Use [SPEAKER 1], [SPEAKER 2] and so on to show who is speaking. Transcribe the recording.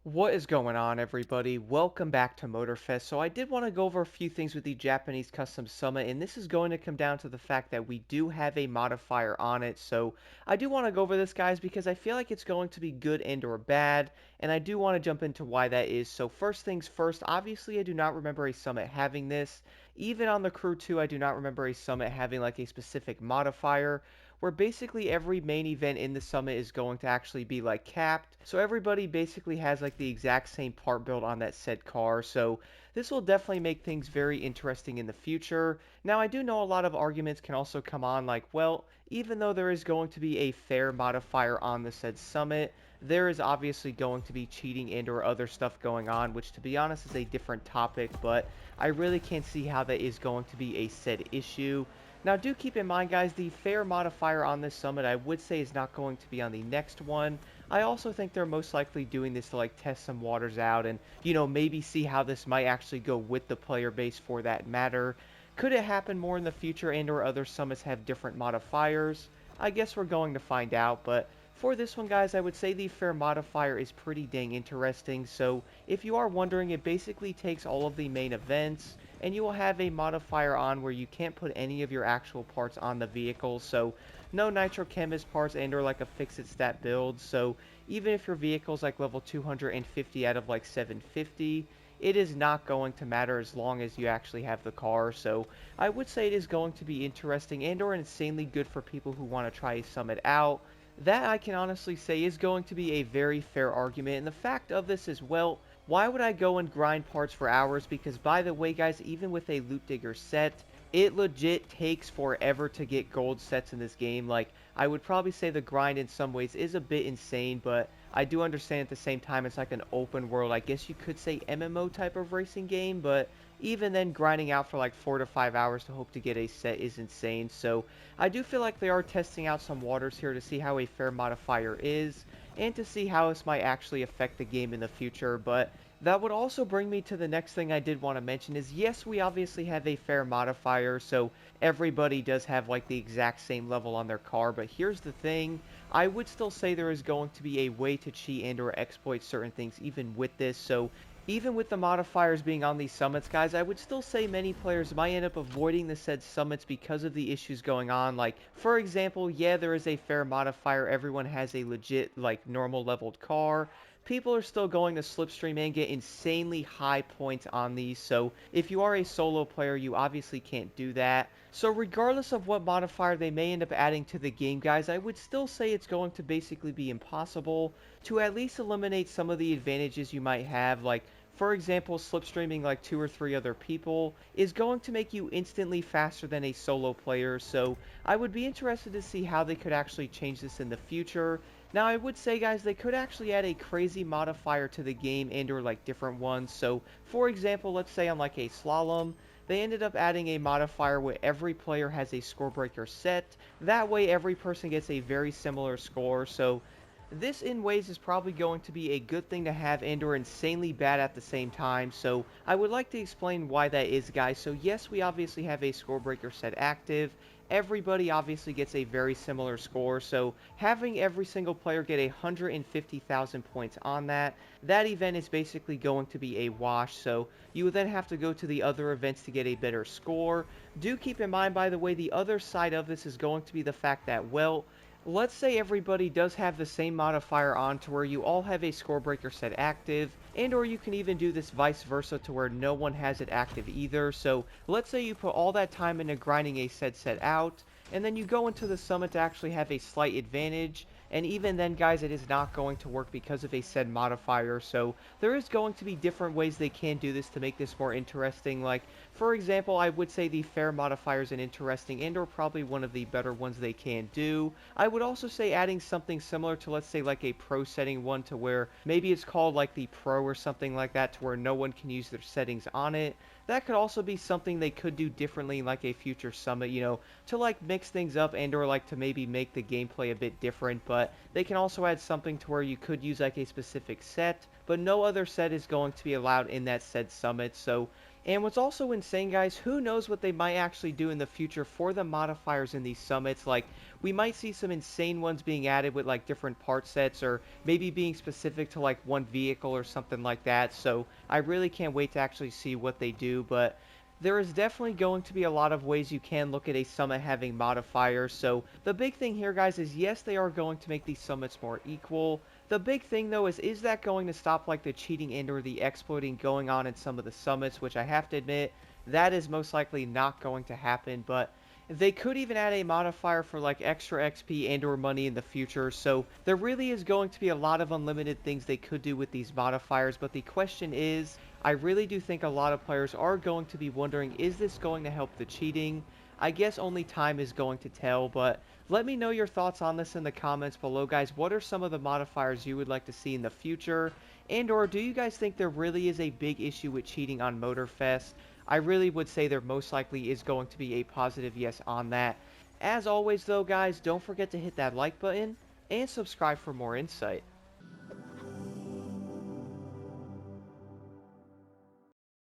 [SPEAKER 1] What is going on, everybody? Welcome back to Motorfest. So I did want to go over a few things with the Japanese Custom Summit, and this is going to come down to the fact that we do have a modifier on it. So I do want to go over this, guys, because I feel like it's going to be good and or bad, and I do want to jump into why that is. So first things first, obviously I do not remember a summit having this. Even on the Crew 2, I do not remember a summit having like a specific modifier where basically every main event in the summit is going to actually be like capped. So everybody basically has like the exact same part build on that said car. So this will definitely make things very interesting in the future. Now I do know a lot of arguments can also come on like, well, even though there is going to be a fair modifier on the said summit, there is obviously going to be cheating and or other stuff going on, which to be honest is a different topic, but I really can't see how that is going to be a said issue. Now do keep in mind, guys, the fair modifier on this summit I would say is not going to be on the next one. I also think they're most likely doing this to like test some waters out and, maybe see how this might actually go with the player base for that matter. Could it happen more in the future and or other summits have different modifiers? I guess we're going to find out, but for this one, guys, I would say the fair modifier is pretty dang interesting. So if you are wondering, it basically takes all of the main events and you will have a modifier on where you can't put any of your actual parts on the vehicle. So no nitrochemist parts and or like a fix-it stat build. So even if your vehicle is like level 250 out of like 750, it is not going to matter as long as you actually have the car. So I would say it is going to be interesting and or insanely good for people who want to try a summit out. That I can honestly say is going to be a very fair argument, and the fact of this is, well, why would I go and grind parts for hours? Because by the way, guys, even with a loot digger set, it legit takes forever to get gold sets in this game. Like, I would probably say the grind in some ways is a bit insane, but I do understand at the same time it's like an open world, I guess you could say MMO type of racing game, but even then grinding out for like 4 to 5 hours to hope to get a set is insane. So I do feel like they are testing out some waters here to see how a fair modifier is and to see how this might actually affect the game in the future. But that would also bring me to the next thing I did want to mention is, yes, we obviously have a fair modifier, so everybody does have like the exact same level on their car, but here's the thing, I would still say there is going to be a way to cheat and or exploit certain things even with this. So even with the modifiers being on these summits, guys, I would still say many players might end up avoiding the said summits because of the issues going on. Like, for example, yeah, there is a fair modifier. Everyone has a legit, like, normal leveled car. People are still going to slipstream and get insanely high points on these. So if you are a solo player, you obviously can't do that. So regardless of what modifier they may end up adding to the game, guys, I would still say it's going to basically be impossible to at least eliminate some of the advantages you might have. Like, for example, slipstreaming like 2 or 3 other people is going to make you instantly faster than a solo player. So I would be interested to see how they could actually change this in the future. Now, I would say, guys, they could actually add a crazy modifier to the game and or like different ones. So, for example, let's say on like a slalom, they ended up adding a modifier where every player has a score breaker set. That way, every person gets a very similar score. So, this in ways is probably going to be a good thing to have and or insanely bad at the same time. So I would like to explain why that is, guys. So yes, we obviously have a score breaker set active. Everybody obviously gets a very similar score, so having every single player get 150,000 points on that event is basically going to be a wash. So you would then have to go to the other events to get a better score. Do keep in mind, by the way, the other side of this is going to be the fact that, well, let's say everybody does have the same modifier on to where you all have a score breaker set active, and or you can even do this vice versa to where no one has it active either. So let's say you put all that time into grinding a said set out, and then you go into the summit to actually have a slight advantage, and even then, guys, it is not going to work because of a said modifier. So there is going to be different ways they can do this to make this more interesting. Like, for example, I would say the fair modifier is an interesting and or probably one of the better ones they can do. I would also say adding something similar to, let's say, like a pro setting one to where maybe it's called like the pro or something like that to where no one can use their settings on it. That could also be something they could do differently in like a future summit, to like mix things up and or like to maybe make the gameplay a bit different. But they can also add something to where you could use like a specific set, but no other set is going to be allowed in that said summit. So And what's also insane, guys, who knows what they might actually do in the future for the modifiers in these summits. Like, we might see some insane ones being added with, like, different part sets, or maybe being specific to, like, one vehicle or something like that. So I really can't wait to actually see what they do. But there is definitely going to be a lot of ways you can look at a summit having modifiers. So the big thing here, guys, is yes, they are going to make these summits more equal. The big thing, though, is that going to stop, like, the cheating and or the exploiting going on in some of the summits, which I have to admit, that is most likely not going to happen. But they could even add a modifier for, like, extra XP and or money in the future. So there really is going to be a lot of unlimited things they could do with these modifiers. But the question is, I really do think a lot of players are going to be wondering, is this going to help the cheating? I guess only time is going to tell, but let me know your thoughts on this in the comments below, guys. What are some of the modifiers you would like to see in the future? And or do you guys think there really is a big issue with cheating on Motorfest? I really would say there most likely is going to be a positive yes on that. As always though, guys, don't forget to hit that like button and subscribe for more insight.